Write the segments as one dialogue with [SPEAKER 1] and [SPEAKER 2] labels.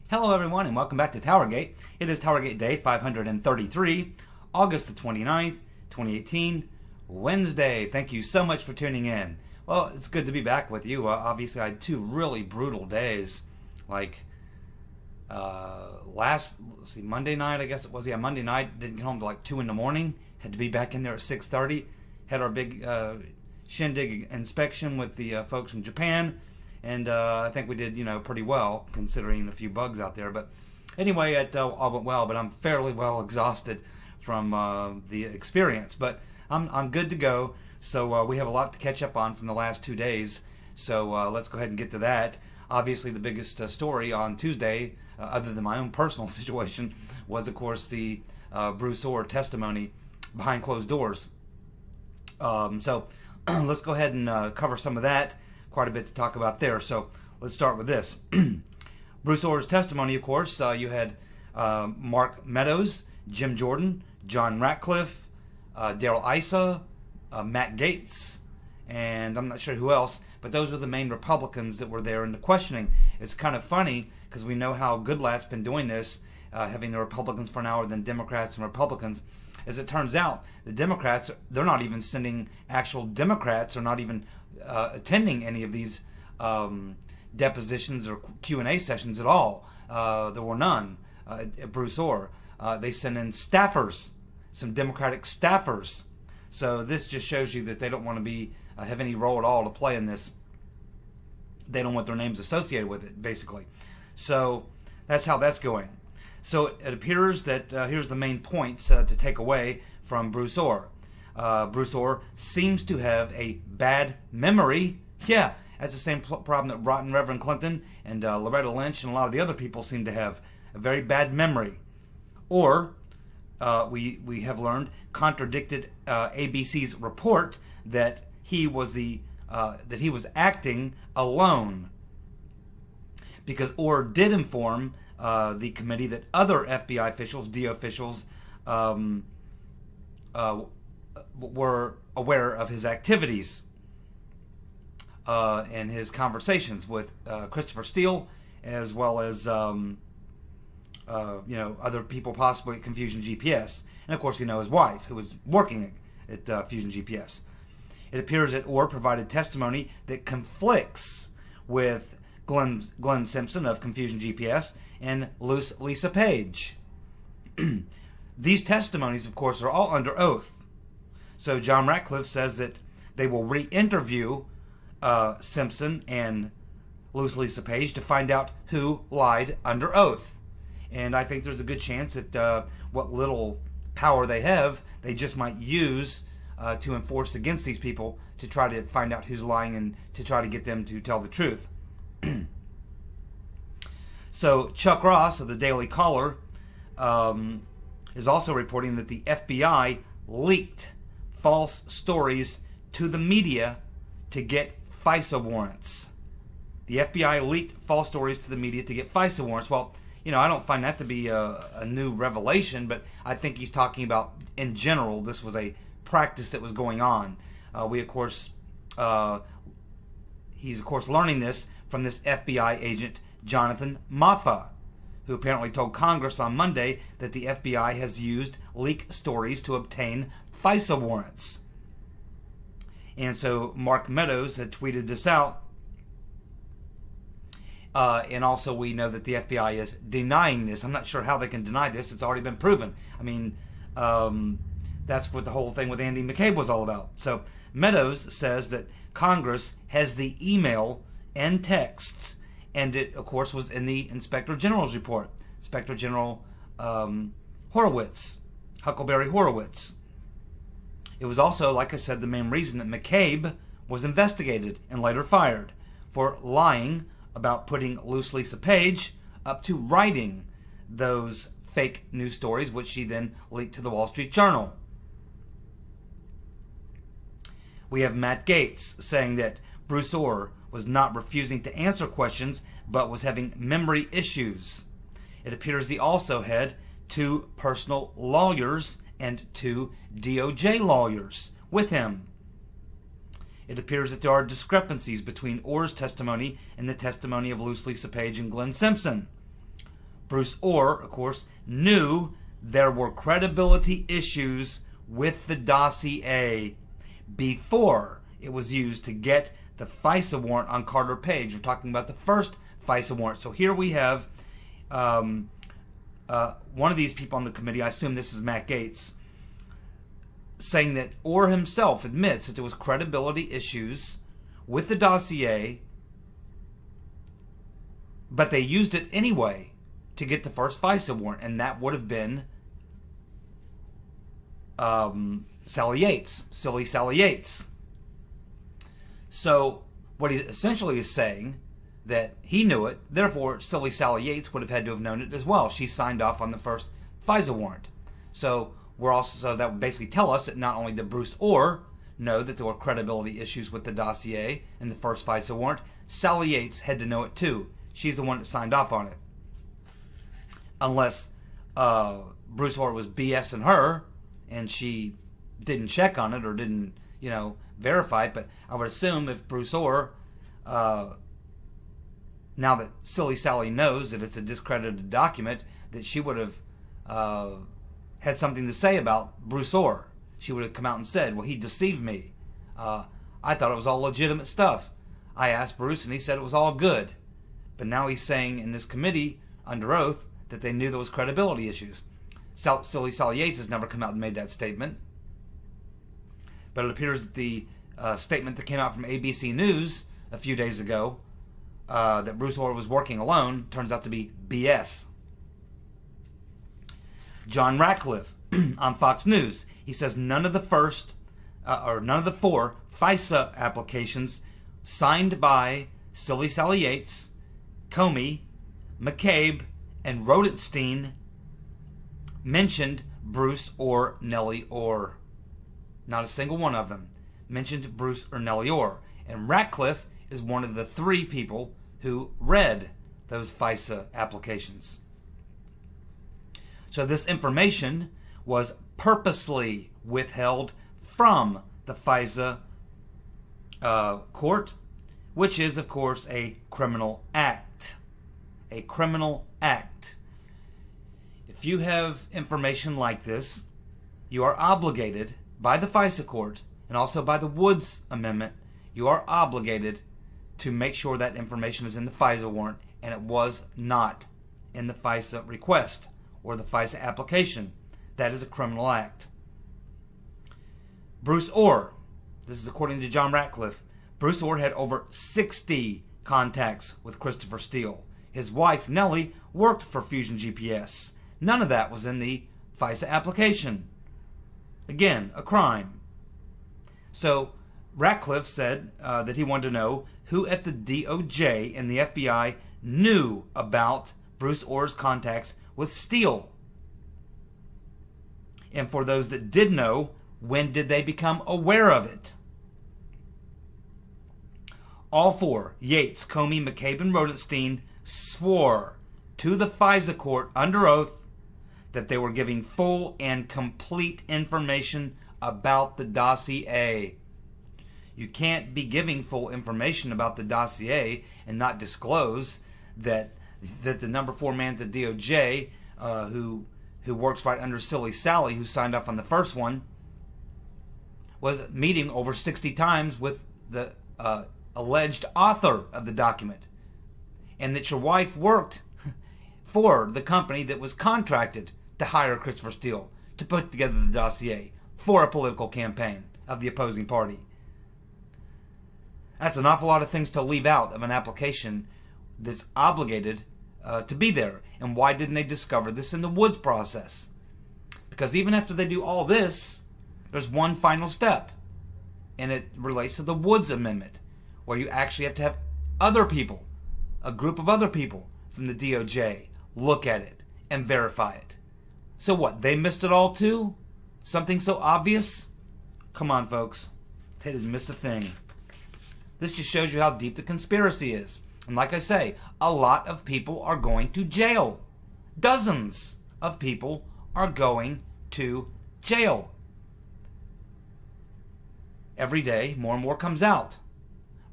[SPEAKER 1] Hello everyone and welcome back to TowerGate. It is TowerGate Day 533, August the 29th, 2018, Wednesday. Thank you so much for tuning in. Well, it's good to be back with you. Obviously, I had two really brutal days. Like, Monday night, I guess it was. Yeah, Monday night, didn't get home till like 2 in the morning. Had to be back in there at 6:30. Had our big shindig inspection with the folks from Japan. And I think we did, pretty well, considering a few bugs out there. But anyway, it all went well. But I'm fairly well exhausted from the experience. But I'm good to go. So we have a lot to catch up on from the last 2 days. So let's go ahead and get to that. Obviously, the biggest story on Tuesday, other than my own personal situation, was, of course, the Bruce Ohr testimony behind closed doors. So let's go ahead and cover some of that. Quite a bit to talk about there. So let's start with this. Bruce Ohr's testimony, of course, you had Mark Meadows, Jim Jordan, John Radcliffe, Darrell Issa, Matt Yates, and I'm not sure who else, but those are the main Republicans that were there in the questioning. It's kind of funny because we know how Goodlatte's been doing this, having the Republicans for an hour, then Democrats and Republicans. As it turns out, the Democrats, they're not even sending actual Democrats, or not even attending any of these depositions or Q&A sessions at all. There were none at Bruce Ohr. They sent in staffers, some Democratic staffers. So this just shows you that they don't want to have any role at all to play in this. They don't want their names associated with it, basically. So that's how that's going. So it appears that here's the main points to take away from Bruce Ohr. Bruce Ohr seems to have a bad memory. Yeah, that's the same problem that Rotten Reverend Clinton and Loretta Lynch and a lot of the other people seem to have, a very bad memory. Or, we have learned, contradicted ABC's report that he was acting alone. Because Ohr did inform the committee that other FBI officials, DO officials, were aware of his activities and his conversations with Christopher Steele, as well as other people possibly at Confusion GPS, and of course we know his wife, who was working at Fusion GPS. It appears that Ohr provided testimony that conflicts with Glenn Simpson of Confusion GPS and Lisa Page. These testimonies, of course, are all under oath. So John Radcliffe says that they will re-interview Simpson and Lisa Page to find out who lied under oath. And I think there's a good chance that what little power they have, they just might use to enforce against these people to try to find out who's lying and to try to get them to tell the truth. So Chuck Ross of the Daily Caller is also reporting that the FBI leaked false stories to the media to get FISA warrants. The FBI leaked false stories to the media to get FISA warrants. Well, I don't find that to be a new revelation, but I think he's talking about, in general, this was a practice that was going on. He's of course learning this from this FBI agent, Jonathan Maffa, who apparently told Congress on Monday that the FBI has used leaked stories to obtain FISA warrants. And so Mark Meadows had tweeted this out. And also we know that the FBI is denying this. I'm not sure how they can deny this. It's already been proven. I mean, that's what the whole thing with Andy McCabe was all about. So Meadows says that Congress has the email and texts, and it, of course, was in the Inspector General's report. Inspector General Huckleberry Horowitz. It was also, like I said, the main reason that McCabe was investigated and later fired for lying about putting Lisa Page up to writing those fake news stories, which she then leaked to the Wall Street Journal. We have Matt Yates saying that Bruce Ohr was not refusing to answer questions, but was having memory issues. It appears he also had 2 personal lawyers and 2 DOJ lawyers with him. It appears that there are discrepancies between Ohr's testimony and the testimony of Lisa Page and Glenn Simpson. Bruce Ohr, of course, knew there were credibility issues with the dossier before it was used to get the FISA warrant on Carter Page. We're talking about the first FISA warrant. So here we have one of these people on the committee, I assume this is Matt Yates, saying that Ohr himself admits that there was credibility issues with the dossier, but they used it anyway to get the first FISA warrant, and that would have been Sally Yates, silly Sally Yates. So what he essentially is saying, that he knew it, therefore silly Sally Yates would have had to have known it as well. She signed off on the first FISA warrant. So that would basically tell us that not only did Bruce Ohr know that there were credibility issues with the dossier in the first FISA warrant, Sally Yates had to know it too. She's the one that signed off on it. Unless Bruce Ohr was BSing her and she didn't check on it or didn't, verify it. But I would assume if Bruce Ohr, now that silly Sally knows that it's a discredited document, that she would have had something to say about Bruce Ohr. She would have come out and said, well, he deceived me. I thought it was all legitimate stuff. I asked Bruce and he said it was all good. But now he's saying in this committee, under oath, that they knew there was credibility issues. Silly Sally Yates has never come out and made that statement. But it appears that the statement that came out from ABC News a few days ago, that Bruce Ohr was working alone, turns out to be BS. John Radcliffe on Fox News, he says none of the four FISA applications signed by silly Sally Yates, Comey, McCabe, and Rodenstein mentioned Bruce or Nellie Ohr. Not a single one of them mentioned Bruce or Nellie Ohr. And Radcliffe is one of the 3 people who read those FISA applications. So this information was purposely withheld from the FISA court, which is, of course, a criminal act. A criminal act. If you have information like this, you are obligated by the FISA court and also by the Woods Amendment, you are obligated to make sure that information is in the FISA warrant, and it was not in the FISA request or the FISA application. That is a criminal act. Bruce Ohr, this is according to John Radcliffe, Bruce Ohr had over 60 contacts with Christopher Steele. His wife, Nellie, worked for Fusion GPS. None of that was in the FISA application. Again, a crime. So Radcliffe said that he wanted to know who at the DOJ and the FBI knew about Bruce Ohr's contacts with Steele. And for those that did know, when did they become aware of it? All 4, Yates, Comey, McCabe, and Rodenstein, swore to the FISA court under oath that they were giving full and complete information about the dossier. You can't be giving full information about the dossier and not disclose that the number 4 man at the DOJ, who works right under Silly Sally, who signed off on the first one, was meeting over 60 times with the alleged author of the document, and that your wife worked for the company that was contracted to hire Christopher Steele to put together the dossier for a political campaign of the opposing party. That's an awful lot of things to leave out of an application that's obligated to be there. And why didn't they discover this in the Woods process? Because even after they do all this, there's one final step, and it relates to the Woods Amendment, where you actually have to have other people, a group of other people from the DOJ, look at it and verify it. So what, they missed it all too? Something so obvious? Come on, folks. They didn't miss a thing. This just shows you how deep the conspiracy is. And like I say, a lot of people are going to jail. Dozens of people are going to jail. Every day, more and more comes out.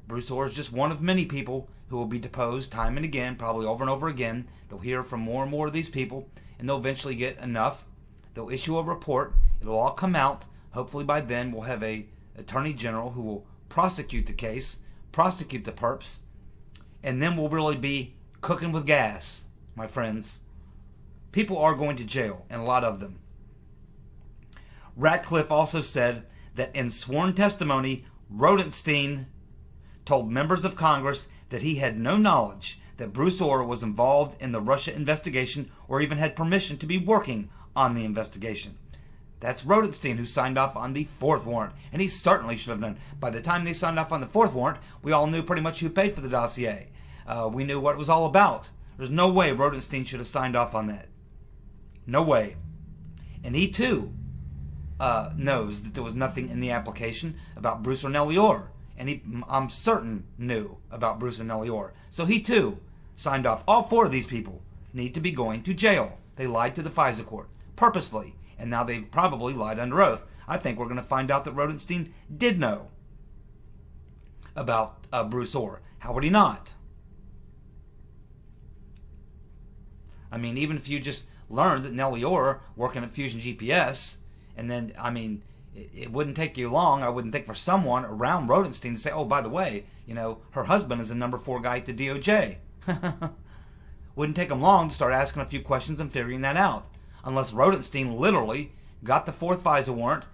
[SPEAKER 1] Bruce Ohr is just one of many people who will be deposed time and again, probably over and over again. They'll hear from more and more of these people, and they'll eventually get enough. They'll issue a report. It'll all come out. Hopefully by then we'll have a attorney general who will prosecute the case, prosecute the perps, and then we'll really be cooking with gas, my friends. People are going to jail, and a lot of them. Radcliffe also said that in sworn testimony, Rodenstein told members of Congress that he had no knowledge that Bruce Ohr was involved in the Russia investigation or even had permission to be working on the investigation. That's Rodenstein who signed off on the fourth warrant, and he certainly should have known. By the time they signed off on the fourth warrant, we all knew pretty much who paid for the dossier. We knew what it was all about. There's no way Rodenstein should have signed off on that. No way. And he too knows that there was nothing in the application about Bruce or Nellie Ohr. And he, I'm certain, knew about Bruce and Nellie Ohr. So he too signed off. All four of these people need to be going to jail. They lied to the FISA court purposely. And now they've probably lied under oath. I think we're going to find out that Rodenstein did know about Bruce Ohr. How would he not? I mean, even if you just learned that Nellie Ohr working at Fusion GPS, and then, I mean, it wouldn't take you long, I wouldn't think, for someone around Rodenstein to say, oh, by the way, you know, her husband is a number 4 guy at the DOJ. Wouldn't take them long to start asking a few questions and figuring that out. Unless Rodenstein literally got the fourth FISA warrant,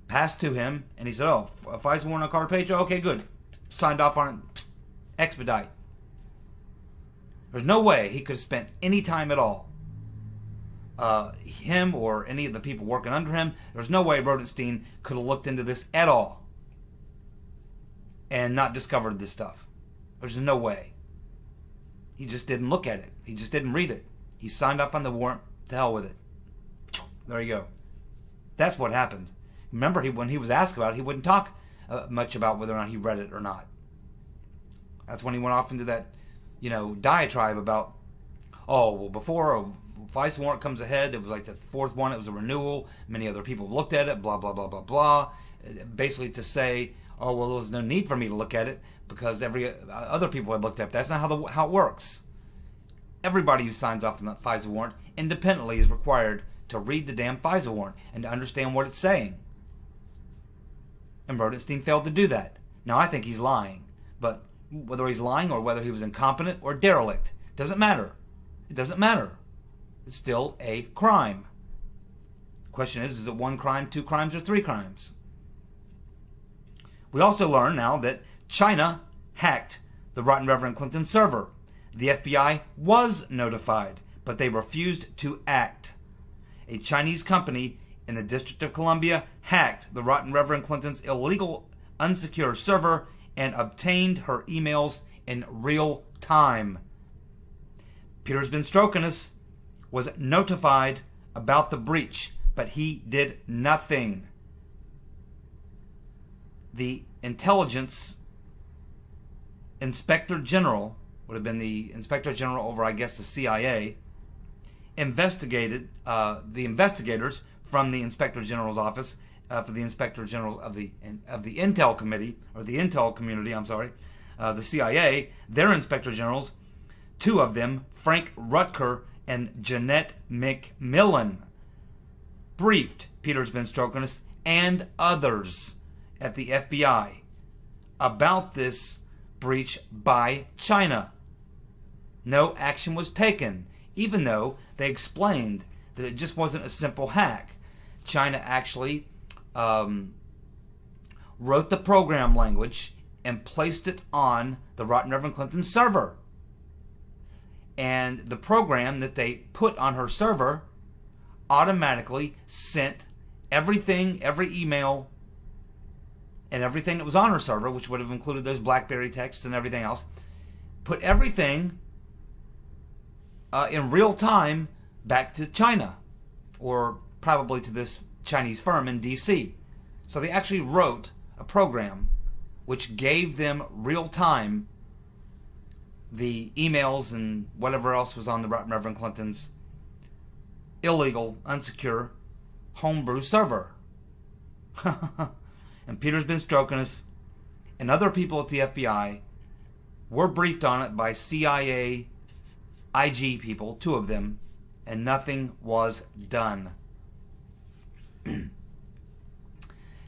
[SPEAKER 1] passed to him, and he said, oh, a FISA warrant on Carter Page? Okay, good. Signed off on it. Expedite. There's no way he could have spent any time at all. Him or any of the people working under him, there's no way Rodenstein could have looked into this at all and not discovered this stuff. There's no way. He just didn't look at it. He just didn't read it. He signed off on the warrant. To hell with it. There you go. That's what happened. Remember, when he was asked about it, he wouldn't talk much about whether or not he read it or not. That's when he went off into that, you know, diatribe about, oh, well, before a FISA warrant comes ahead, it was like the fourth one, it was a renewal. Many other people have looked at it, blah, blah, blah, blah, blah. Basically to say, oh, well, there was no need for me to look at it because every other people had looked at it. That's not how it works. Everybody who signs off on that FISA warrant independently is required to read the damn FISA warrant and to understand what it's saying. And Rodenstein failed to do that. Now, I think he's lying. But whether he's lying or whether he was incompetent or derelict, doesn't matter. It doesn't matter. It's still a crime. The question is it 1 crime, 2 crimes, or 3 crimes? We also learn now that China hacked the Rotten Reverend Clinton server. The FBI was notified, but they refused to act. A Chinese company in the District of Columbia hacked the Rotten Reverend Clinton's illegal unsecure server and obtained her emails in real time. Peter's been stroking us, was notified about the breach, but he did nothing. The intelligence inspector general, would have been the inspector general over, I guess, the CIA, investigated the investigators from the inspector general's office for the inspector general of the Intel committee, or the Intel community, I'm sorry, the CIA, their inspector generals, 2 of them, Frank Rutker and Jeanette McMillan, briefed Peter's been stroking us and others at the FBI about this breach by China. No action was taken, even though they explained that it just wasn't a simple hack. China actually wrote the program language and placed it on the Rotten Reverend Clinton server. And the program that they put on her server automatically sent everything, every email, and everything that was on her server, which would have included those BlackBerry texts and everything else, put everything in real time back to China, or probably to this Chinese firm in DC. So they actually wrote a program which gave them real time the emails and whatever else was on the Reverend Clinton's illegal, unsecure homebrew server. And Peter's been stroking us, and other people at the FBI were briefed on it by CIA IG people, 2 of them, and nothing was done.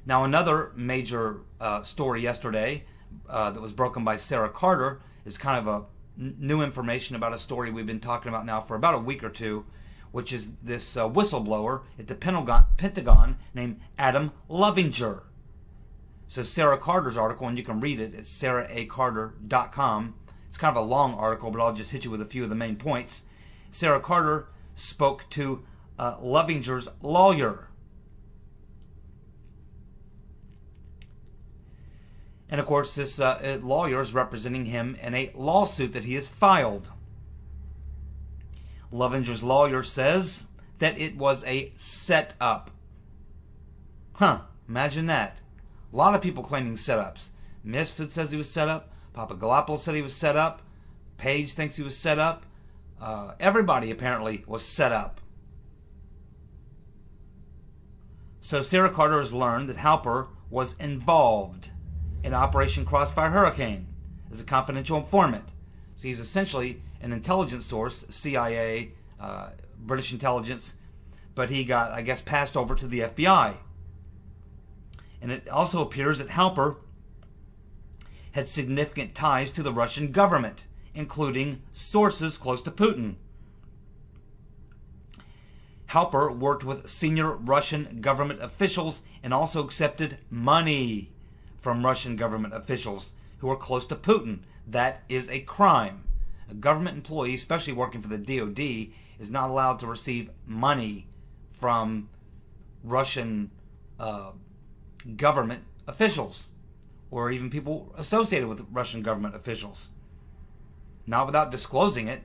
[SPEAKER 1] Now, another major story yesterday that was broken by Sarah Carter is kind of a new information about a story we've been talking about now for about a week or two, which is this whistleblower at the Pentagon named Adam Lovinger. So Sarah Carter's article, and you can read it, it's sarahacarter.com. It's kind of a long article, but I'll just hit you with a few of the main points. Sarah Carter spoke to Lovinger's lawyer. And of course, this lawyer is representing him in a lawsuit that he has filed. Lovinger's lawyer says that it was a setup. Imagine that. A lot of people claiming setups. Misfit says he was set up. Papagalopoulos said he was set up. Page thinks he was set up. Everybody apparently was set up. So Sarah Carter has learned that Halper was involved in Operation Crossfire Hurricane as a confidential informant. So he's essentially an intelligence source, CIA, British intelligence, but he got, I guess, passed over to the FBI. And it also appears that Halper had significant ties to the Russian government, including sources close to Putin. Halper worked with senior Russian government officials and also accepted money from Russian government officials who are close to Putin. That is a crime. A government employee, especially working for the DoD, is not allowed to receive money from Russian government officials or even people associated with Russian government officials. Not without disclosing it.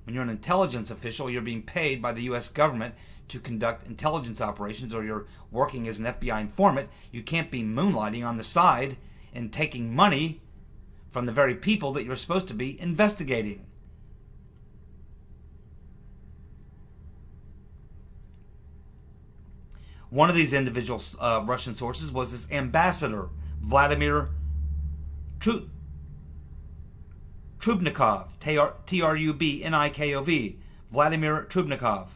[SPEAKER 1] When you're an intelligence official, you're being paid by the U.S. government to conduct intelligence operations, or you're working as an FBI informant. You can't be moonlighting on the side and taking money from the very people that you're supposed to be investigating. One of these individual Russian sources was this ambassador, Vladimir Trubnikov, T-R-U-B-N-I-K-O-V, Vladimir Trubnikov.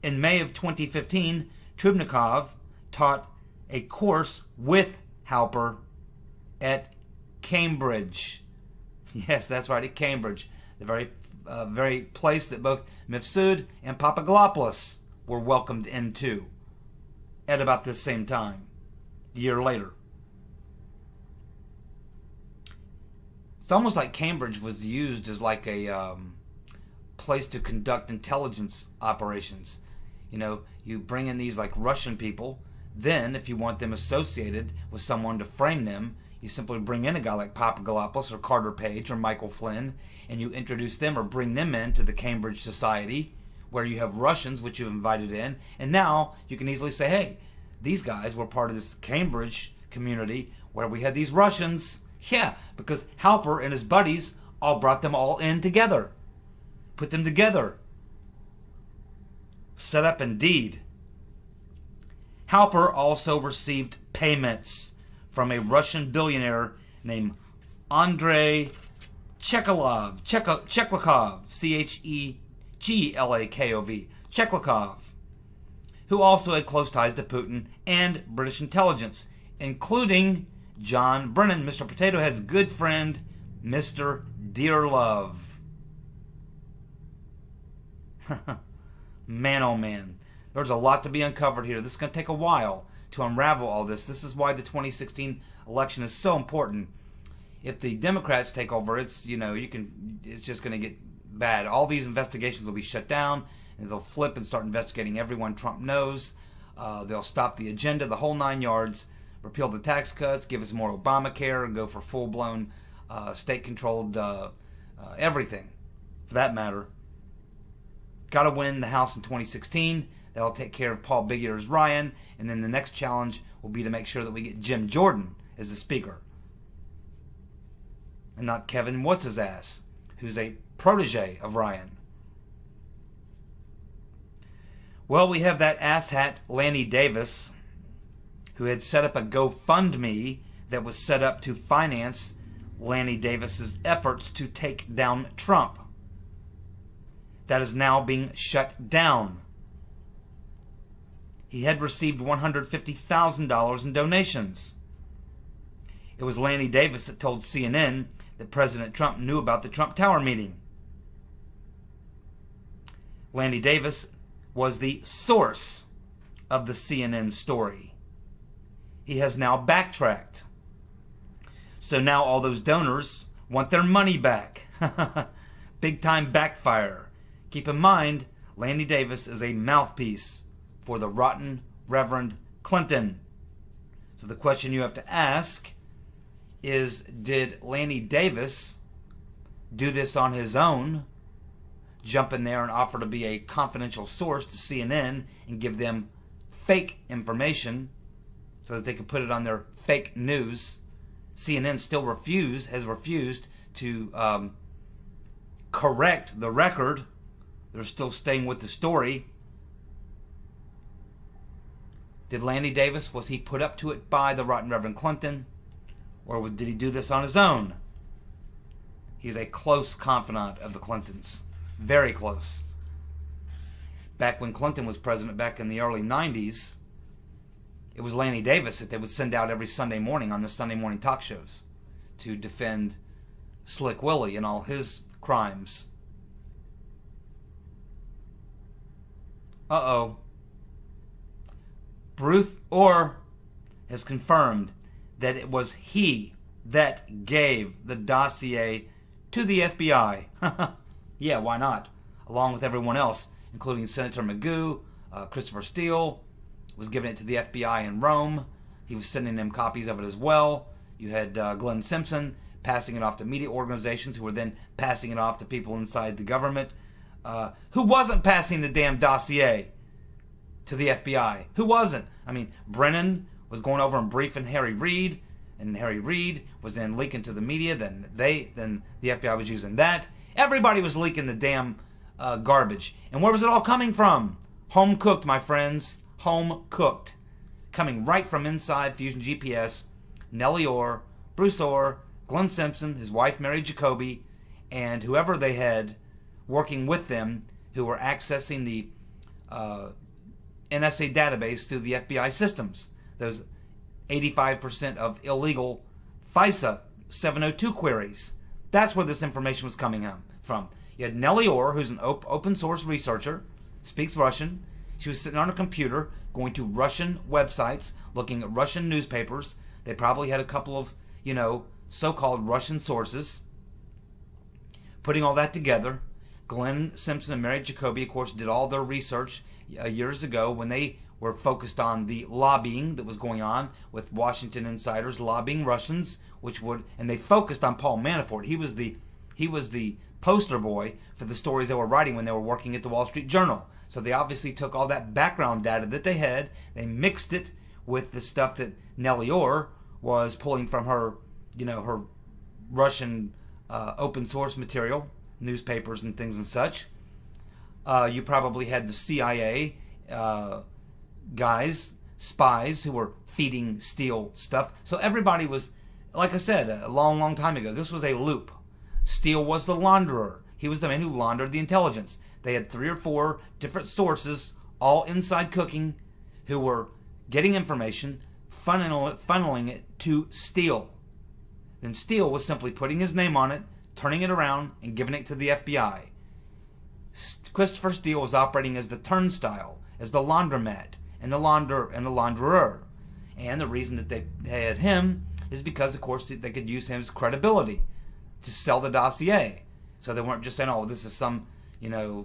[SPEAKER 1] In May of 2015, Trubnikov taught a course with Halper at Cambridge. Yes, that's right, at Cambridge. The very place that both Mifsud and Papagalopoulos were welcomed into at about this same time, a year later. It's almost like Cambridge was used as like a place to conduct intelligence operations. You know, you bring in these like Russian people. Then, if you want them associated with someone to frame them, you simply bring in a guy like Papagalopoulos or Carter Page or Michael Flynn, and you introduce them or bring them into the Cambridge Society, where you have Russians, which you've invited in, and now you can easily say, hey, these guys were part of this Cambridge community where we had these Russians. Yeah, because Halper and his buddies all brought them all in together. Put them together. Set up indeed. Halper also received payments from a Russian billionaire named Andrei Chekov, C-H-E-G-L-A-K-O-V, Chekov, who also had close ties to Putin and British intelligence, including John Brennan, Mr. Potato Head's good friend, Mr. Dearlove. Man, oh man. There's a lot to be uncovered here. This is going to take a while to unravel all this. This is why the 2016 election is so important. If the Democrats take over, it's just going to get bad. All these investigations will be shut down, and they'll flip and start investigating everyone Trump knows. They'll stop the agenda, the whole 9 yards, repeal the tax cuts, give us more Obamacare, and go for full-blown state-controlled everything, for that matter. Got to win the House in 2016. That'll take care of Paul Big Ears Ryan. And then the next challenge will be to make sure that we get Jim Jordan as the speaker. And not Kevin What's-His-Ass, who's a protege of Ryan. Well, we have that asshat Lanny Davis, who had set up a GoFundMe that was set up to finance Lanny Davis's efforts to take down Trump. That is now being shut down. He had received $150,000 in donations. It was Lanny Davis that told CNN that President Trump knew about the Trump Tower meeting. Lanny Davis was the source of the CNN story. He has now backtracked. So now all those donors want their money back. Big time backfire. Keep in mind, Lanny Davis is a mouthpiece for the rotten Reverend Clinton. So the question you have to ask is, did Lanny Davis do this on his own? Jump in there and offer to be a confidential source to CNN and give them fake information so that they could put it on their fake news. CNN still has refused to correct the record. They're still staying with the story. Did Lanny Davis, was he put up to it by the rotten Reverend Clinton? Or did he do this on his own? He's a close confidant of the Clintons. Very close. Back when Clinton was president, back in the early 90s, it was Lanny Davis that they would send out every Sunday morning on the Sunday morning talk shows to defend Slick Willie and all his crimes. Uh-oh. Bruce Ohr has confirmed that it was he that gave the dossier to the FBI. Yeah, why not? Along with everyone else, including Senator Magoo, Christopher Steele, was giving it to the FBI in Rome. He was sending them copies of it as well. You had Glenn Simpson passing it off to media organizations who were then passing it off to people inside the government. Who wasn't passing the damn dossier to the FBI? Who wasn't? I mean, Brennan was going over and briefing Harry Reid, and Harry Reid was then leaking to the media. Then the FBI was using that. Everybody was leaking the damn garbage. And where was it all coming from? Home cooked, my friends. Home cooked. Coming right from inside Fusion GPS. Nellie Ohr, Bruce Ohr, Glenn Simpson, his wife Mary Jacoby, and whoever they had working with them who were accessing the NSA database through the FBI systems. Those 85% of illegal FISA 702 queries. That's where this information was coming from. You had Nellie Ohr, who's an open source researcher, speaks Russian. She was sitting on her computer going to Russian websites, looking at Russian newspapers. They probably had a couple of, so-called Russian sources. Putting all that together, Glenn Simpson and Mary Jacoby, of course, did all their research years ago when they were focused on the lobbying that was going on with Washington insiders lobbying Russians, and they focused on Paul Manafort. He was the poster boy for the stories they were writing when they were working at the Wall Street Journal. So they obviously took all that background data that they had, they mixed it with the stuff that Nellie Ohr was pulling from her, her Russian open source material, newspapers and things and such. You probably had the CIA guys, spies, who were feeding Steele stuff. So everybody was, like I said, a long, long time ago, this was a loop. Steele was the launderer. He was the man who laundered the intelligence. They had 3 or 4 different sources, all inside cooking, who were getting information, funneling it to Steele. Then Steele was simply putting his name on it, turning it around, and giving it to the FBI. Christopher Steele was operating as the turnstile, as the laundromat, and the launderer. And the reason that they had him is because, of course, they could use his credibility to sell the dossier. So they weren't just saying, oh, this is some,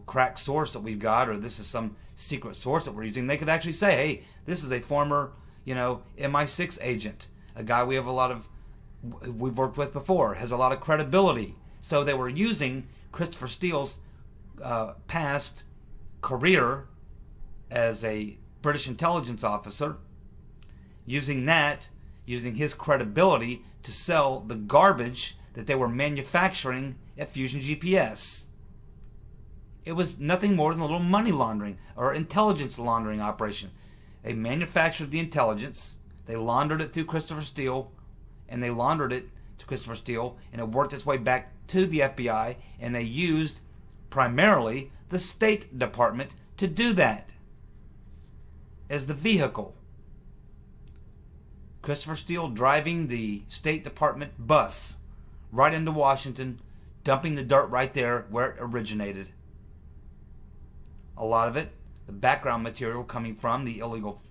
[SPEAKER 1] crack source that we've got, or this is some secret source that we're using. They could actually say, hey, this is a former, MI6 agent, a guy we've worked with before, has a lot of credibility. So they were using Christopher Steele's past career as a British intelligence officer, using his credibility to sell the garbage that they were manufacturing at Fusion GPS. It was nothing more than a little money laundering or intelligence laundering operation. They manufactured the intelligence, they laundered it through Christopher Steele, and they laundered it to Christopher Steele, and it worked its way back to the FBI, and they used primarily the State Department to do that as the vehicle. Christopher Steele driving the State Department bus right into Washington, dumping the dirt right there where it originated. A lot of it, the background material coming from the illegal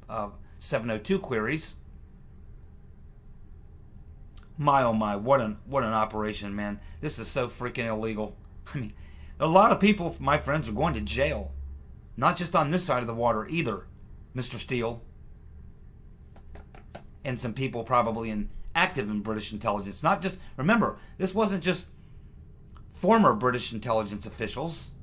[SPEAKER 1] 702 queries. My oh my, what an operation, man. This is so freaking illegal. I mean, a lot of people, my friends, are going to jail. Not just on this side of the water either, Mr. Steele. And some people probably active in British intelligence. Not just, remember, this wasn't just former British intelligence officials.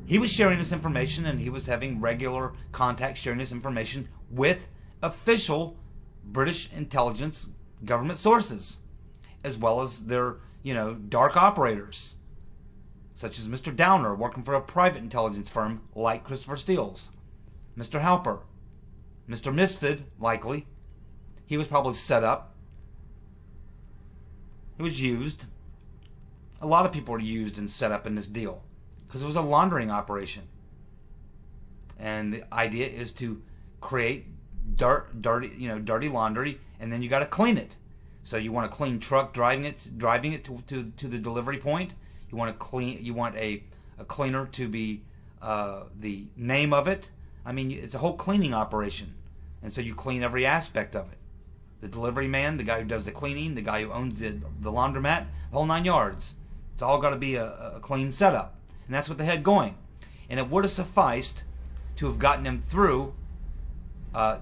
[SPEAKER 1] He was sharing this information, and he was having regular contact sharing this information with official British intelligence government sources, as well as their, dark operators, such as Mr. Downer, working for a private intelligence firm like Christopher Steele's. Mr. Halper. Mr. Misfid, likely. He was probably set up. He was used. A lot of people were used and set up in this deal because it was a laundering operation. And the idea is to create dirty laundry, and then you got to clean it. So you want a clean truck driving it to the delivery point. You want a cleaner to be the name of it. I mean, it's a whole cleaning operation. And so you clean every aspect of it. The delivery man, the guy who does the cleaning, the guy who owns the laundromat, the whole 9 yards. It's all got to be a clean setup. And that's what they had going. And it would have sufficed to have gotten him through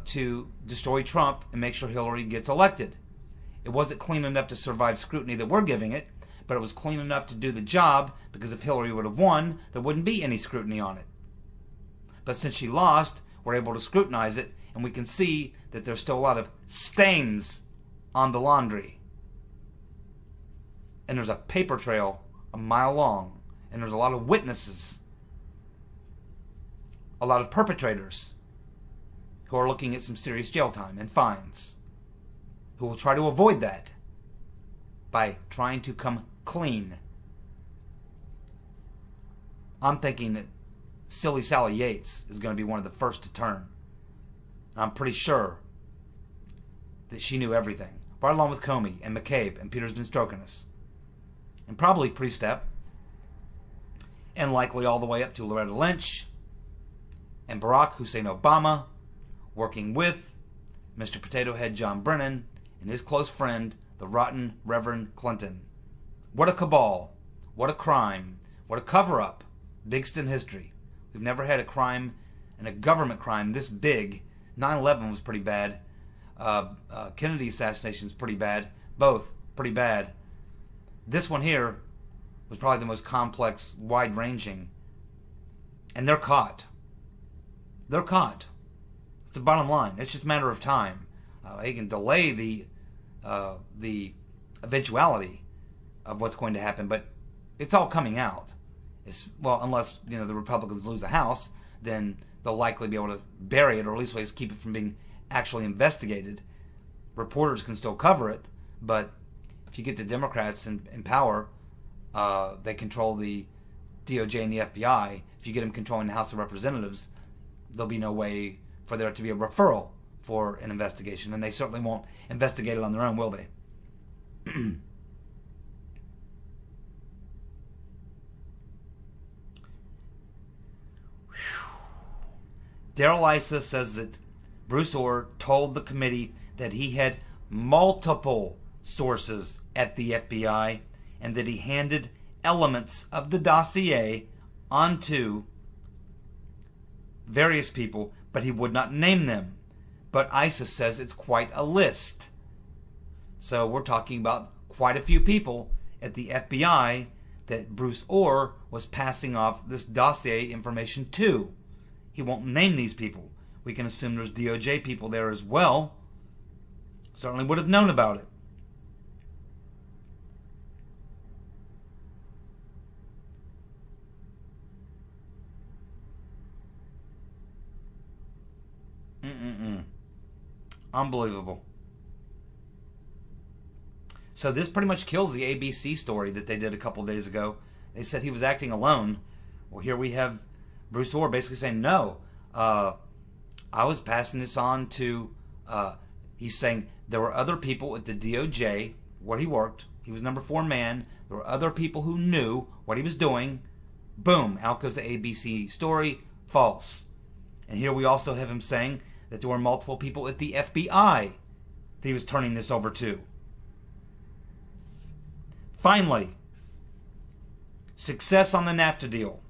[SPEAKER 1] to destroy Trump and make sure Hillary gets elected. It wasn't clean enough to survive scrutiny that we're giving it, but it was clean enough to do the job, because if Hillary would have won, there wouldn't be any scrutiny on it. But since she lost, we're able to scrutinize it, and we can see that there's still a lot of stains on the laundry. And there's a paper trail a mile long, and there's a lot of witnesses, a lot of perpetrators who are looking at some serious jail time and fines, who will try to avoid that by trying to come clean. I'm thinking that Silly Sally Yates is going to be one of the first to turn. I'm pretty sure that she knew everything, right along with Comey and McCabe, and Peter's been stroking us. And probably Priestep, and likely all the way up to Loretta Lynch and Barack Hussein Obama, working with Mr. Potato Head John Brennan and his close friend, the rotten Reverend Clinton. What a cabal. What a crime. What a cover-up. Biggest in history. We've never had a crime, and a government crime this big. 9/11 was pretty bad. Kennedy assassination is pretty bad. Both pretty bad. This one here was probably the most complex, wide-ranging. And they're caught. They're caught. It's the bottom line. It's just a matter of time. They can delay the eventuality of what's going to happen, but it's all coming out. Unless the Republicans lose the House, then they'll likely be able to bury it, or at least ways keep it from being actually investigated. Reporters can still cover it, but if you get the Democrats in power, they control the DOJ and the FBI. If you get them controlling the House of Representatives, there'll be no way for there to be a referral for an investigation, and they certainly won't investigate it on their own, will they? Daryl Issa says that Bruce Ohr told the committee that he had multiple sources at the FBI and that he handed elements of the dossier onto various people, but he would not name them. But Issa says it's quite a list. So we're talking about quite a few people at the FBI that Bruce Ohr was passing off this dossier information to. He won't name these people. We can assume there's DOJ people there as well. Certainly would have known about it. Unbelievable. So this pretty much kills the ABC story that they did a couple days ago. They said he was acting alone. Well, here we have Bruce Ohr basically saying, no, I was passing this on to, he's saying there were other people at the DOJ where he worked. He was number 4 man. There were other people who knew what he was doing. Boom, out goes the ABC story. False. And here we also have him saying that there were multiple people at the FBI that he was turning this over to. Finally, success on the NAFTA deal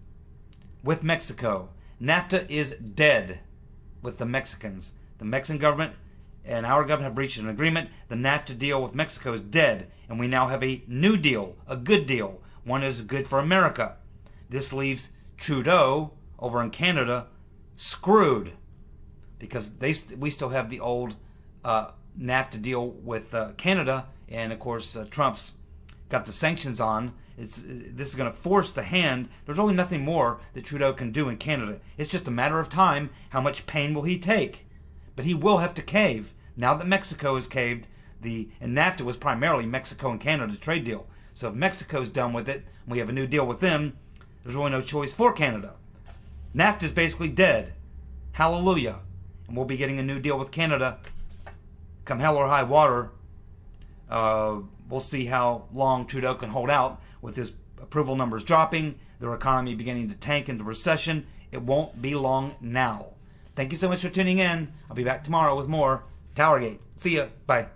[SPEAKER 1] with Mexico. NAFTA is dead with the Mexicans. The Mexican government and our government have reached an agreement. The NAFTA deal with Mexico is dead, and we now have a new deal, a good deal. One is good for America. This leaves Trudeau over in Canada screwed, because we still have the old NAFTA deal with Canada, and of course Trump's got the sanctions on. This is going to force the hand. There's really nothing more that Trudeau can do in Canada. It's just a matter of time. How much pain will he take? But he will have to cave. Now that Mexico has caved, and NAFTA was primarily Mexico and Canada trade deal. So if Mexico's done with it, and we have a new deal with them, there's really no choice for Canada. NAFTA is basically dead. Hallelujah. And we'll be getting a new deal with Canada come hell or high water. We'll see how long Trudeau can hold out with his approval numbers dropping, their economy beginning to tank into recession. It won't be long now. Thank you so much for tuning in. I'll be back tomorrow with more TowerGate. See ya. Bye.